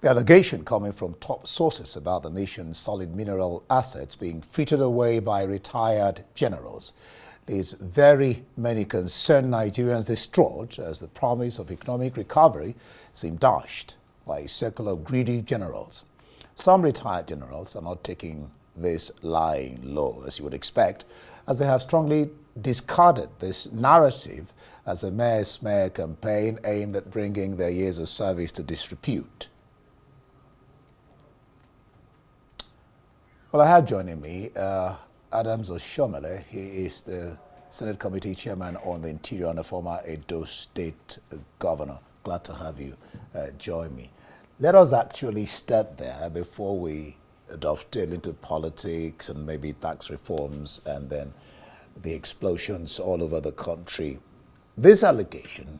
The allegation coming from top sources about the nation's solid mineral assets being frittered away by retired generals leaves very many concerned Nigerians distraught as the promise of economic recovery seemed dashed by a circle of greedy generals. Some retired generals are not taking this lying low, as you would expect, as they have strongly discarded this narrative as a mere smear campaign aimed at bringing their years of service to disrepute. Well, I have joining me Oshiomhole. He is the Senate Committee Chairman on the Interior and the former Edo State Governor. Glad to have you join me. Let us actually start there before we dovetail into politics and maybe tax reforms and then the explosions all over the country. This allegation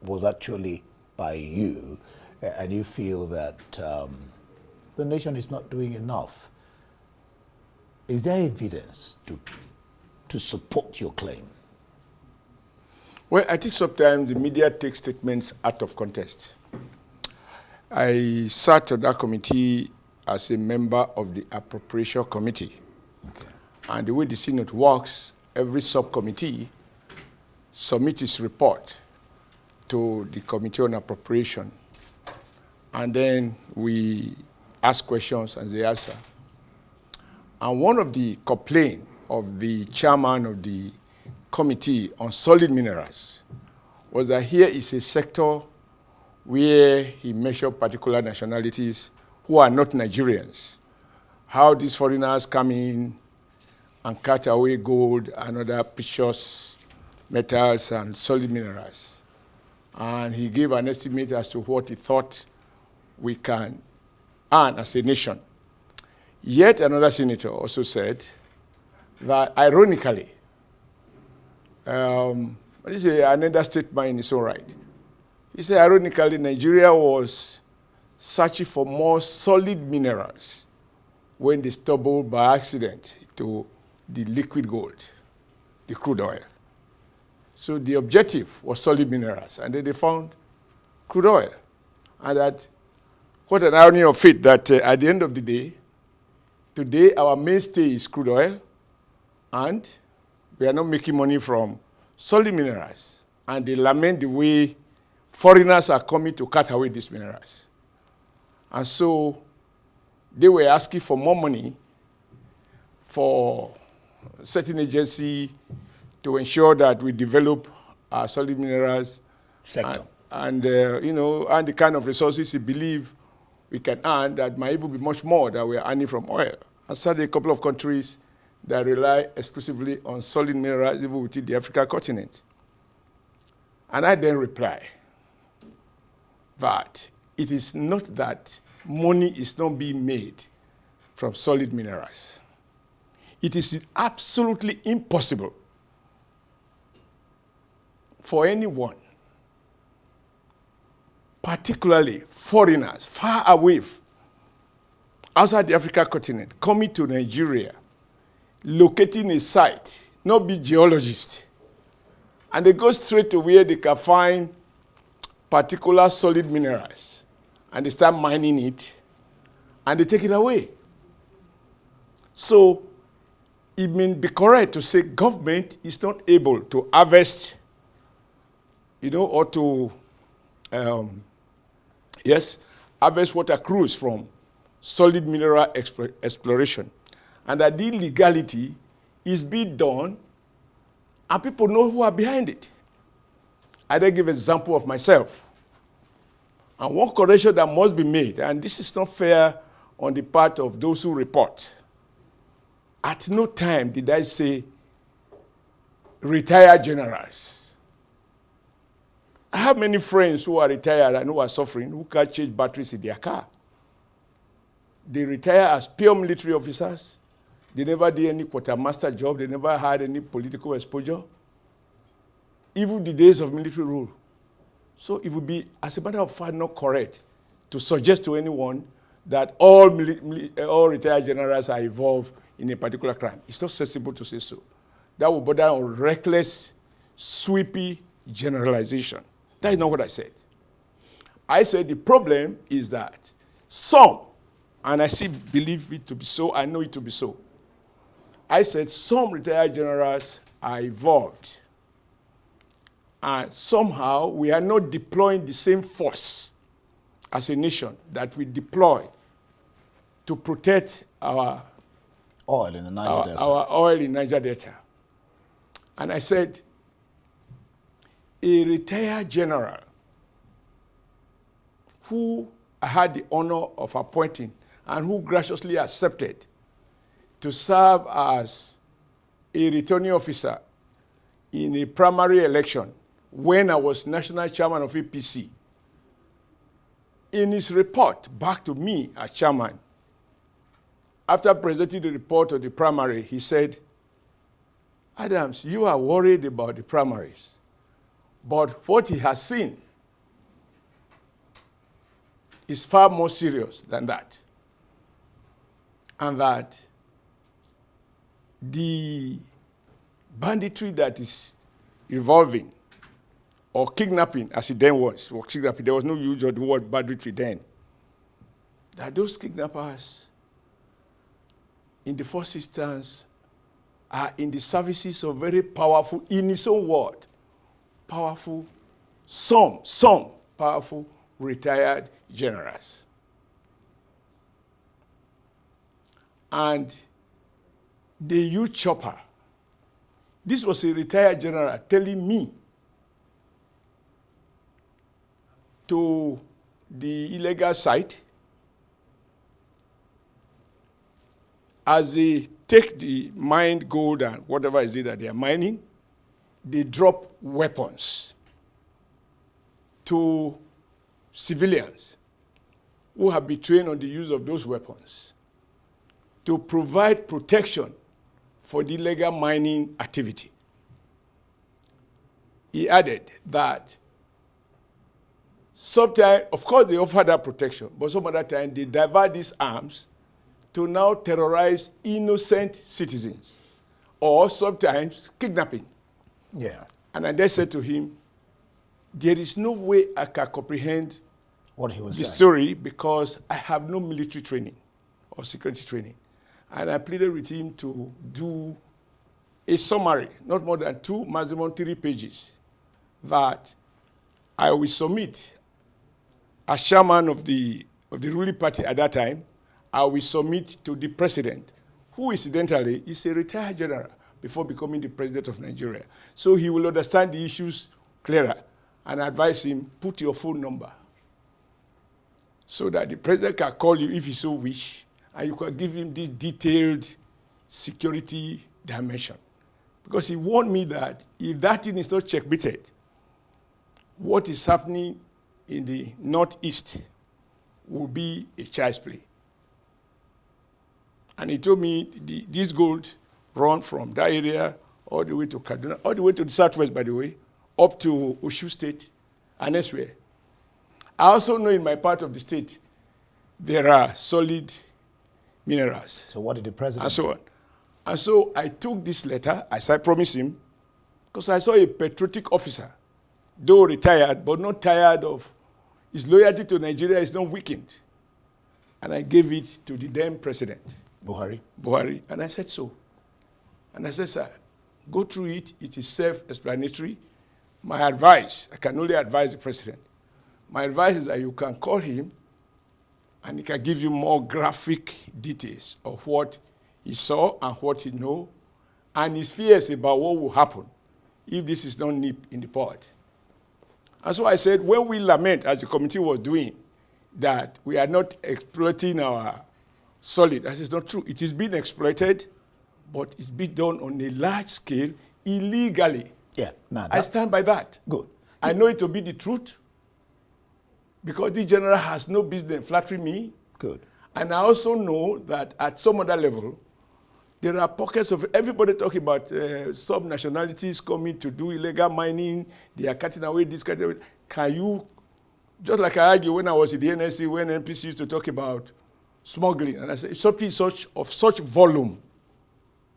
was actually by you, and you feel that the nation is not doing enough. Is there evidence to support your claim? Well, I think sometimes the media takes statements out of context. I sat on that committee as a member of the Appropriation Committee. Okay. And the way the Senate works, every subcommittee submits its report to the Committee on Appropriation. And then we ask questions and they answer. And one of the complaints of the chairman of the Committee on Solid Minerals was that here is a sector where he measured particular nationalities who are not Nigerians, how these foreigners come in and cut away gold and other precious metals and solid minerals. And he gave an estimate as to what he thought we can earn as a nation. Yet another senator also said that, ironically, this is another statement in its own right. He said, ironically, Nigeria was searching for more solid minerals when they stumbled by accident to the liquid gold, the crude oil. So the objective was solid minerals, and then they found crude oil. And that, what an irony of fate that at the end of the day, today our mainstay is crude oil, and we are not making money from solid minerals. And they lament the way foreigners are coming to cut away these minerals. And so they were asking for more money for a certain agency to ensure that we develop our solid minerals Sector. and the kind of resources you believe we can earn that might even be much more than we are earning from oil. And so there are a couple of countries that rely exclusively on solid minerals even within the African continent. And I then reply that it is not that money is not being made from solid minerals. It is absolutely impossible for anyone, particularly foreigners far away outside the African continent, coming to Nigeria, locating a site, not be geologists, and they go straight to where they can find particular solid minerals, and they start mining it, and they take it away. So it may be correct to say government is not able to harvest, or to, harvest what accrues from solid mineral exploration. And that the illegality is being done, and people know who are behind it. I then give an example of myself. And one correction that must be made, and this is not fair on the part of those who report. At no time did I say retired generals. I have many friends who are retired and who are suffering, who can't change batteries in their car. They retire as pure military officers. They never did any quartermaster job. They never had any political exposure. Even the days of military rule. So it would be, as a matter of fact, not correct to suggest to anyone that all retired generals are involved in a particular crime. It's not sensible to say so. That would border on reckless, sweepy generalization. That is not what I said. I said the problem is that some, and I still believe it to be so, I know it to be so. I said some retired generals are evolved. And somehow we are not deploying the same force as a nation that we deploy to protect our oil in the Niger Delta. Our oil in Niger Delta. And I said, a retired general who I had the honor of appointing and who graciously accepted to serve as a returning officer in a primary election when I was national chairman of APC. In his report back to me as chairman, after presenting the report of the primary, he said, Adams, you are worried about the primaries, but what he has seen is far more serious than that. And that the banditry that is evolving, or kidnapping, as it then was, or kidnapping, there was no use of the word banditry then, that those kidnappers, in the first instance, are in the services of very powerful, in his own word, powerful, some powerful retired generals. And the youth chopper, this was a retired general telling me to the illegal site as they take the mined gold and whatever is it that they are mining, they drop weapons to civilians who have been trained on the use of those weapons to provide protection for the illegal mining activity. He added that sometimes, of course, they offer that protection, but some other time they divert these arms to now terrorize innocent citizens, or sometimes kidnapping. Yeah. And I then said to him, there is no way I can comprehend What he was the saying. story because I have no military training or security training. And I pleaded with him to do a summary, not more than 2, maximum 3 pages, that I will submit as chairman of the ruling party at that time. I will submit to the president, who incidentally is a retired general before becoming the president of Nigeria. So he will understand the issues clearer, and advise him, put your phone number so that the president can call you if he so wish, and you can give him this detailed security dimension. Because he warned me that if that thing is not checkmated, what is happening in the Northeast will be a child's play. And he told me this gold run from that area all the way to Kaduna, all the way to the southwest, by the way, up to Oshiomhole State and elsewhere. I also know in my part of the state, there are solid minerals. So what did the president and so on. And so I took this letter, as I promised him, because I saw a patriotic officer, though retired, but not tired of his loyalty to Nigeria is not weakened. And I gave it to the then president, Buhari, and I said so. And I said, sir, go through it. It is self-explanatory. My advice, I can only advise the president. My advice is that you can call him and he can give you more graphic details of what he saw and what he knows, and his fears about what will happen if this is not nip in the bud. And so I said, when we lament, as the committee was doing, that we are not exploiting our solid, that is not true. It is being exploited, but it's being done on a large scale illegally. Yeah, no, I stand by that. Good. I know it to be the truth, because the general has no business flattering me. Good. And I also know that at some other level, there are pockets of everybody talking about sub-nationalities coming to do illegal mining. They are cutting away this kind of. Can you, just like I argued when I was in the NSC, when NPC used to talk about smuggling, and I said, something of such volume,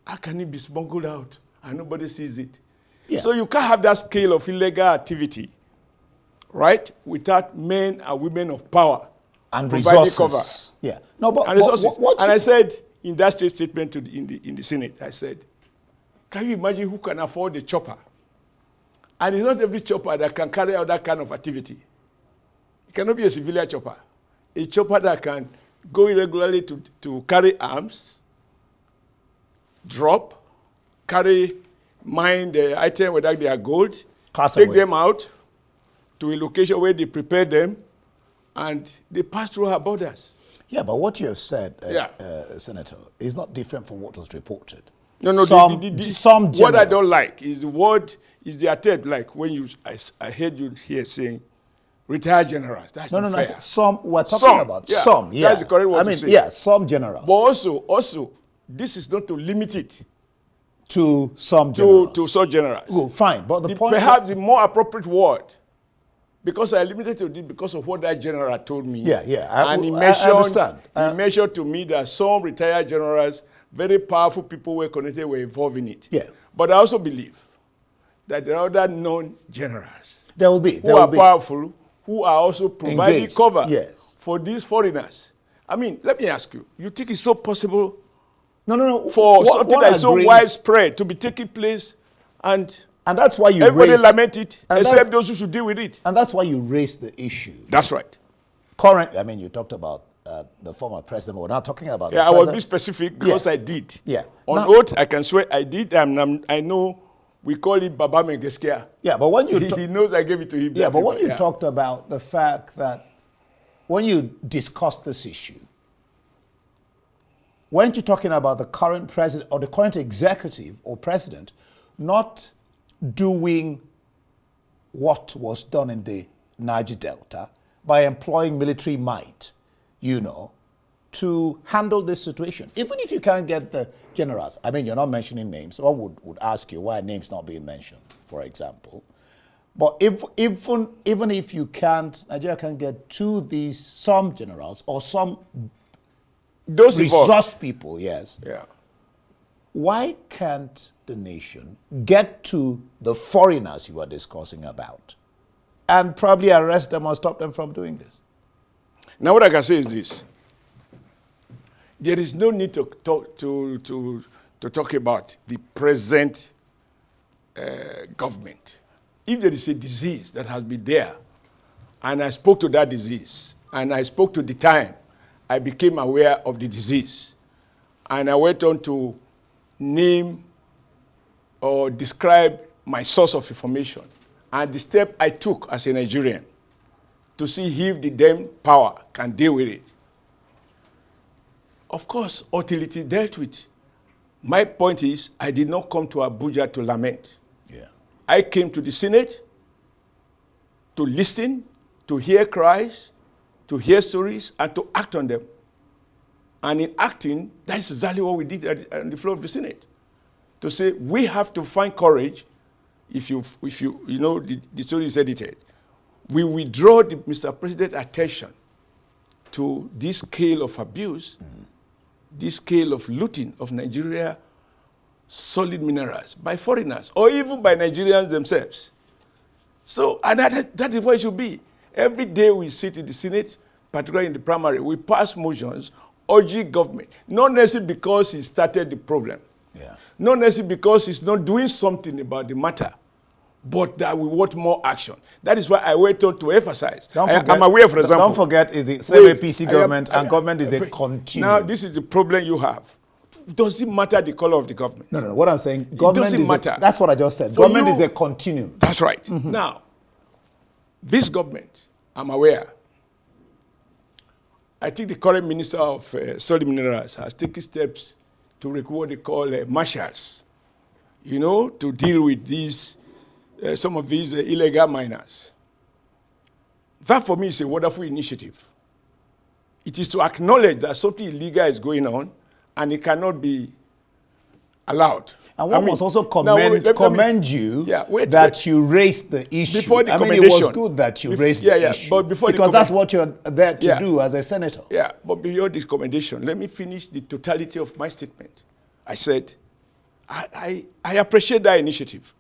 how can it be smuggled out and nobody sees it? Yeah. So you can't have that scale of illegal activity right? Without men and women of power And providing resources. cover. Yeah. No, but And resources. what And I said in that state statement in the Senate, I said, can you imagine who can afford a chopper? And it's not every chopper that can carry out that kind of activity. It cannot be a civilian chopper. A chopper that can go irregularly to carry arms, drop, mine the item, whether they are gold, take them out to a location where they prepare them, and they pass through our borders. Yeah, but what you have said, Senator, is not different from what was reported. No, no. Some generals. What I don't like is the word, is the attempt, like when I heard you here saying, retired generals. That's No, not fair. some. We're talking about some. Yeah, that's the correct word. I mean, yeah, some generals. But also, this is not to limit it to some generals. to some generals. Well, fine, but the point. Perhaps the more appropriate word, because I limited to it because of what that general told me. Yeah. And I understand. He mentioned to me that some retired generals, very powerful people were connected, were involved in it. Yeah. But I also believe that there are other known generals There will be. who are powerful, who are also providing Engaged. cover Yes. for these foreigners. I mean, let me ask you, you think it's so possible No. for something that is so widespread to be taking place, and that's why you everybody raised, lament it, and except those who should deal with it? And that's why you raised the issue. That's right. Currently, I mean, you talked about the former president. We're not talking about. Yeah, I was being specific because I did. Yeah. On oath, I can swear I did. I know we call it Baba Mengeskia. Yeah, but when you he knows I gave it to him. Yeah, but when you talked about the fact that when you discussed this issue, weren't you talking about the current president or the current executive or president not doing what was done in the Niger Delta by employing military might, to handle this situation? Even if you can't get the generals, I mean, you're not mentioning names. One would ask you why names not being mentioned, for example. But even if you can't, Nigeria can get to these some generals or some those resource people, yes. Yeah. Why can't the nation get to the foreigners you are discussing about and probably arrest them or stop them from doing this? Now, what I can say is this: there is no need to talk about the present government. If there is a disease that has been there, and I spoke to that disease, and I spoke to the time I became aware of the disease, and I went on to name or describe my source of information and the step I took as a Nigerian to see if the then power can deal with it. Of course, until it is dealt with. My point is, I did not come to Abuja to lament. Yeah. I came to the Senate to listen, to hear cries, to hear stories, and to act on them. And in acting, that's exactly what we did on the floor of the Senate. To say, we have to find courage. If you know, the story is edited. We withdraw Mr. President's attention to this scale of abuse, this scale of looting of Nigeria solid minerals by foreigners or even by Nigerians themselves. So, and that is what it should be. Every day we sit in the Senate, particularly in the primary, we pass motions urging government, not necessarily because he started the problem, not necessarily because he's not doing something about the matter, but that we want more action. That is why I went on to emphasize. I'm aware, for example. Don't forget, is the same APC government, and government is a continuum. Now, this is the problem you have. Does it matter the color of the government? No. What I'm saying, government doesn't matter. That's what I just said. Government is a continuum. That's right. Now, this government, I'm aware, I think the current Minister of Solid Minerals has taken steps to recruit what they call marshals, to deal with these, some of these illegal miners. That for me is a wonderful initiative. It is to acknowledge that something illegal is going on and it cannot be allowed. And one must also commend you that you raised the issue. Before the it was good that you raised the issue. But because that's what you're there to do as a senator. Yeah, but beyond this commendation, let me finish the totality of my statement. I said, I appreciate that initiative,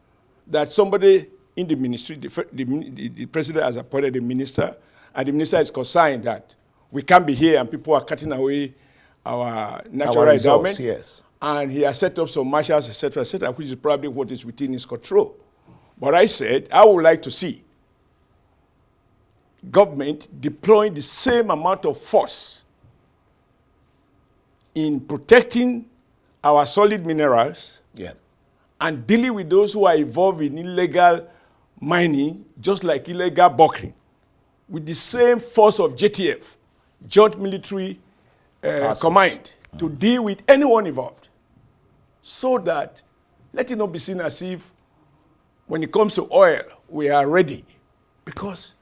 that somebody in the ministry. The president has appointed a minister, and the minister is concerned that we can't be here and people are cutting away our natural endowment. Yes. And he has set up some marshals, etc., which is probably what is within his control. But I said, I would like to see government deploying the same amount of force in protecting our solid minerals and dealing with those who are involved in illegal mining, just like illegal bunkering, with the same force of JTF, Joint Military Command, to deal with anyone involved. So that, let it not be seen as if when it comes to oil, we are ready. Because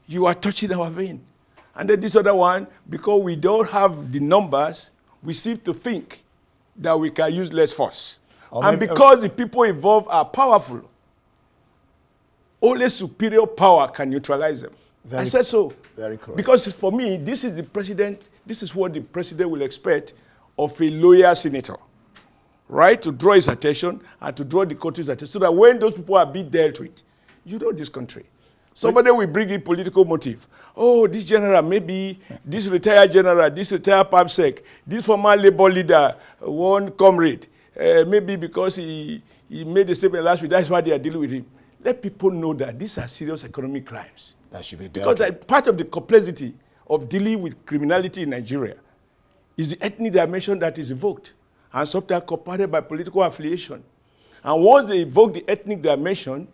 you are touching our vein. And then this other one, because we don't have the numbers, we seem to think that we can use less force. And because the people involved are powerful, only superior power can neutralize them. I said so. Very correct. Because for me, this is what the president will expect of a loyal senator. Right? To draw his attention and to draw the country's attention so that when those people are being dealt with, you know this country. Somebody will bring in political motive. Oh, this general, maybe this retired general, this retired PAMSEC, this former labor leader, one comrade, maybe because he made a statement last week, that's why they are dealing with him. Let people know that these are serious economic crimes. That should be dealt with. Because part of the complexity of dealing with criminality in Nigeria is the ethnic dimension that is evoked and sometimes compounded by political affiliation. And once they evoke the ethnic dimension,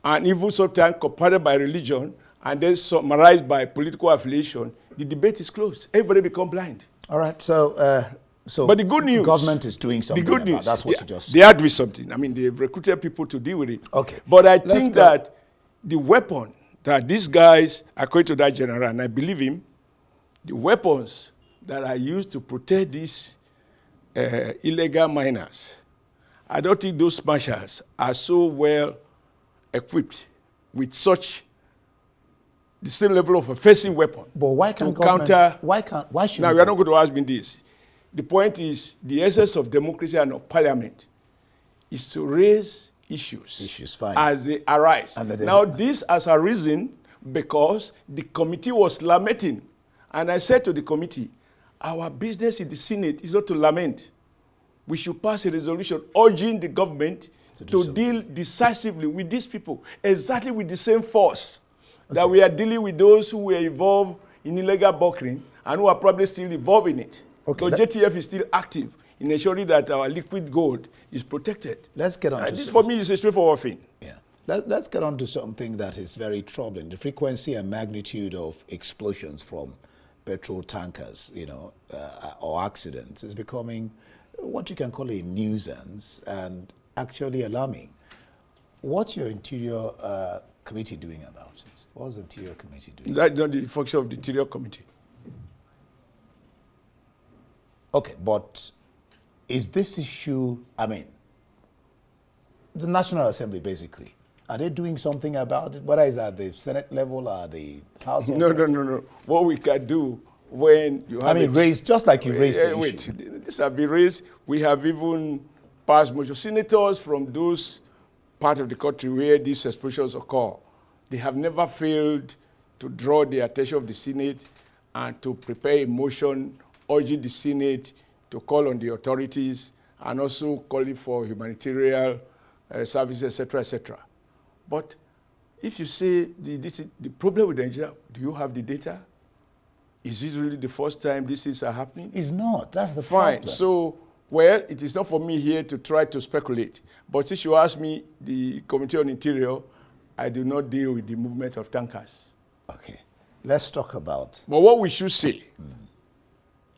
and even sometimes compounded by religion, and then summarized by political affiliation, the debate is closed. Everybody becomes blind. All right, so but the good news, government is doing something the good about news, that's what you just said. They are doing something. I mean, they've recruited people to deal with it. Okay. But I think that the weapon that these guys, according to that general, and I believe him, the weapons that are used to protect these illegal miners, I don't think those smashers are so well equipped with such the same level of offensive weapon. But why can't government counter? Why should? Now, we are not going to ask me this. The point is, the essence of democracy and of parliament is to raise issues fine. as they arise. And now, this has arisen because the committee was lamenting. And I said to the committee, our business in the Senate is not to lament. We should pass a resolution urging the government to deal decisively with these people, exactly with the same force that we are dealing with those who were involved in illegal bunkering and who are probably still involved in it. Okay, so JTF is still active in ensuring that our liquid gold is protected. Let's get on to this for me is a straightforward thing. Yeah. Let's get on to something that is very troubling. The frequency and magnitude of explosions from petrol tankers, or accidents is becoming what you can call a nuisance and actually alarming. What's your Interior Committee doing about it? What's the Interior Committee doing? That's not the function of the Interior Committee. Okay, but is this issue, the National Assembly basically, are they doing something about it? Whether it's at the Senate level or the House of Reps? No. What we can do when you have raised, just like you raised the issue. This have been raised. We have even passed motion. Senators from those parts of the country where these explosions occur, they have never failed to draw the attention of the Senate and to prepare a motion urging the Senate to call on the authorities and also calling for humanitarian services, etc., etc. But if you say the problem with Nigeria, do you have the data? Is it really the first time these things are happening? It's not. That's the Fine. problem. So, well, it is not for me here to try to speculate. But since you ask me, the Committee on Interior, I do not deal with the movement of tankers. Okay. Let's talk about... But what we should say,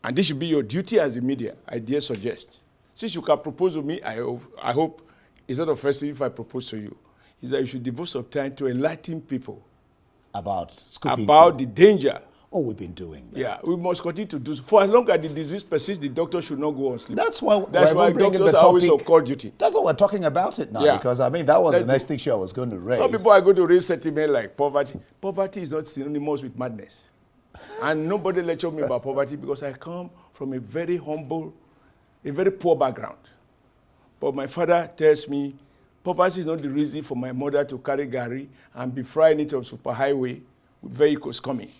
and this should be your duty as a media, I dare suggest, since you can propose to me, I hope it's not offensive if I propose to you, is that you should devote some time to enlighten people about the danger. Oh, we've been doing that. Yeah, we must continue to do so. For as long as the disease persists, the doctor should not go on sleep. That's why doctors are always on call duty. That's why we're talking about it now, because that was the next issue I was going to raise. Some people are going to raise sentiment like poverty. Poverty is not synonymous with madness. And nobody lectured me about poverty because I come from a very humble, a very poor background. But my father tells me, Poverty is not the reason for my mother to carry gari and be frying it on superhighway with vehicles coming,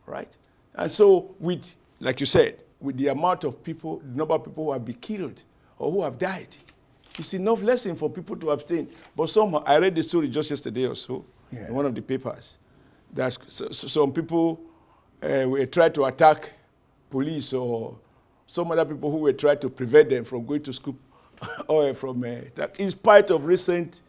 right? And so with, like you said, with the amount of people, the number of people who have been killed or who have died, it's enough lesson for people to abstain. But somehow, I read the story just yesterday or so in one of the papers, that some people were trying to attack police or some other people who were trying to prevent them from going to school or from in spite of recent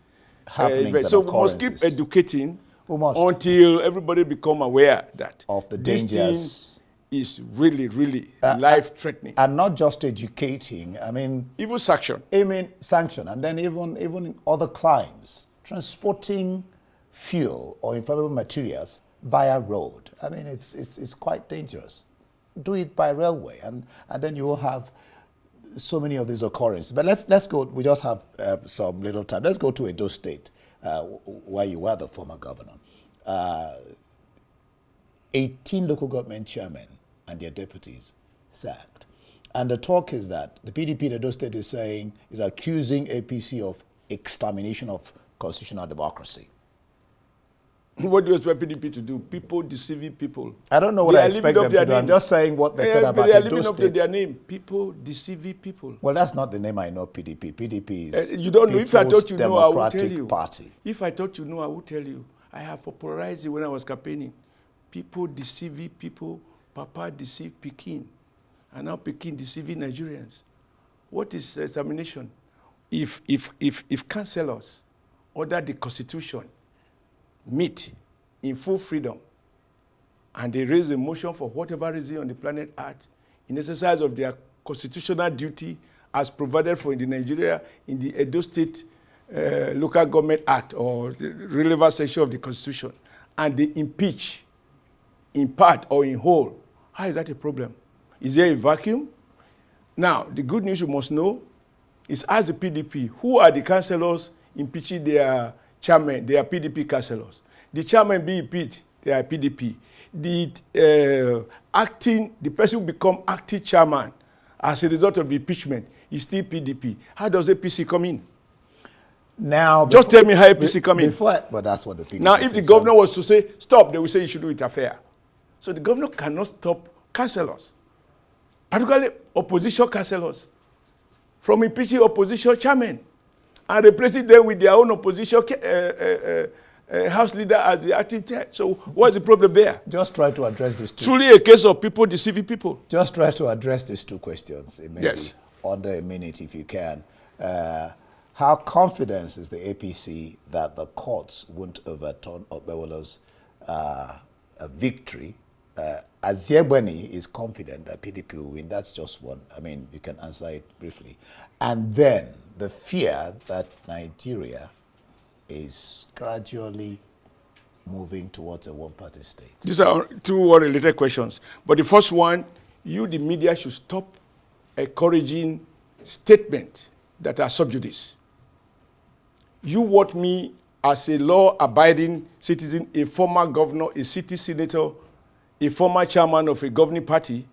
happenings. So we must keep educating until everybody become aware that of the dangers. This thing is really, really life-threatening. And not just educating, I mean... Even sanction. I mean, sanction. And then even in other crimes, transporting fuel or inflammable materials via road. I mean, it's quite dangerous. Do it by railway, and then you will have so many of these occurrences. But let's go. We just have some little time. Let's go to Edo State, where you were the former governor. 18 local government chairmen and their deputies sacked, and the talk is that the PDP in Edo State is accusing APC of extermination of constitutional democracy. What do you expect PDP to do? People deceiving people. I don't know what I expect them to do. I'm just saying what they said about Edo State. They are living up to their name. People deceiving people. Well, that's not the name I know. PDP. PDP is you don't know. If I thought you know, I would tell you. Party. If I thought you know, I would tell you. I have popularized it when I was campaigning. People deceiving people. Papa deceived Pekin, and now Pekin deceiving Nigerians. What is examination? If councillors order the Constitution meet in full freedom, and they raise a motion for whatever reason on the planet Earth in exercise of their constitutional duty as provided for in the Nigeria, in the Edo State Local Government Act or the relevant section of the Constitution, and they impeach in part or in whole, how is that a problem? Is there a vacuum? Now, the good news you must know is, ask the PDP, who are the councillors impeaching their chairman? They are PDP councillors. The chairman being impeached, they are PDP. The person who become acting chairman as a result of the impeachment is still PDP. How does APC come in? Now, just tell me how APC come in. But that's what the PDP now, if the governor was to say stop, they will say you should do it fair. So the governor cannot stop councillors, particularly opposition councillors, from impeaching opposition chairmen and replacing them with their own opposition house leader as the acting chair. So what's the problem there? Just try to address these two. Truly a case of people deceiving people. Just try to address these two questions. Yes. Under a minute, if you can. How confident is the APC that the courts won't overturn Obewolo's victory? Aziebweni is confident that PDP will win. That's just one. I mean, you can answer it briefly. And then the fear that Nigeria is gradually moving towards a one-party state. These are two related questions. But the first one, you, the media, should stop encouraging statements that are sub judice. You want me as a law-abiding citizen, a former governor, a city senator, a former chairman of a governing party,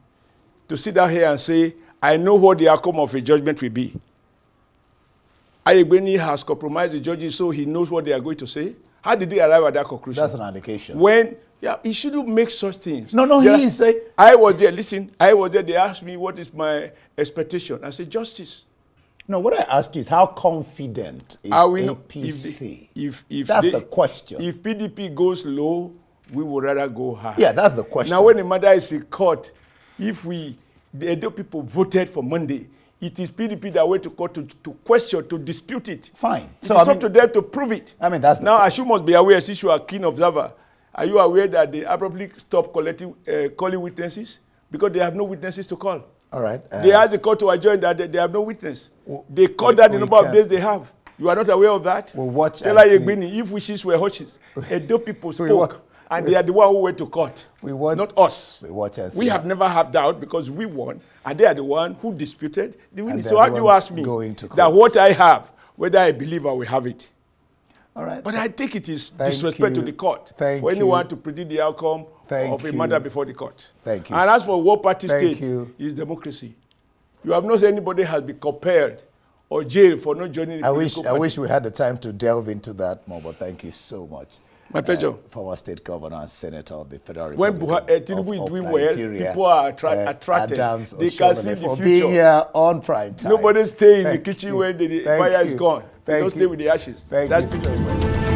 to sit down here and say, I know what the outcome of a judgment will be. Ayegbeni has compromised the judges so he knows what they are going to say. How did they arrive at that conclusion? That's an allegation. When, he shouldn't make such things. No, he is saying. I was there, listen, I was there, they asked me what is my expectation. I said, justice. No, what I asked you is how confident is APC? That's the question. If PDP goes low, we would rather go high. Yeah, that's the question. Now, when the matter is in court, if the Edo people voted for Monday, it is PDP that went to court to question, to dispute it. Fine. It's up to them to prove it. I mean, that's now, as you must be aware, since you are a keen observer, are you aware that they abruptly stopped calling witnesses? Because they have no witnesses to call. All right. They asked the court to adjourn that they have no witness. They called that the number of days they have. You are not aware of that? We'll watch. Tell Ayegbeni, if wishes were hushes, Edo people spoke. And they are the one who went to court, not us. We have never had doubt because we won, and they are the one who disputed the winning. So how do you ask me that what I have, whether I believe I will have it? All right. But I think it is disrespect to the court for anyone to predict the outcome of a matter before the court. Thank you. And as for one party state, is democracy. You have not said anybody has been compelled or jail for not joining the I political party. wish we had the time to delve into that more, but thank you so much. My pleasure. Former state governor and senator of the Federal When Republic Tinubu is of doing well, Nigeria, people are attracted. Adams They can see Oshiomhole, the for future. being here on Prime Time. Nobody stay in the Thank kitchen you. when the Thank fire you. is gone. They Thank don't stay you. with the ashes. Thank That's you beautiful. so much.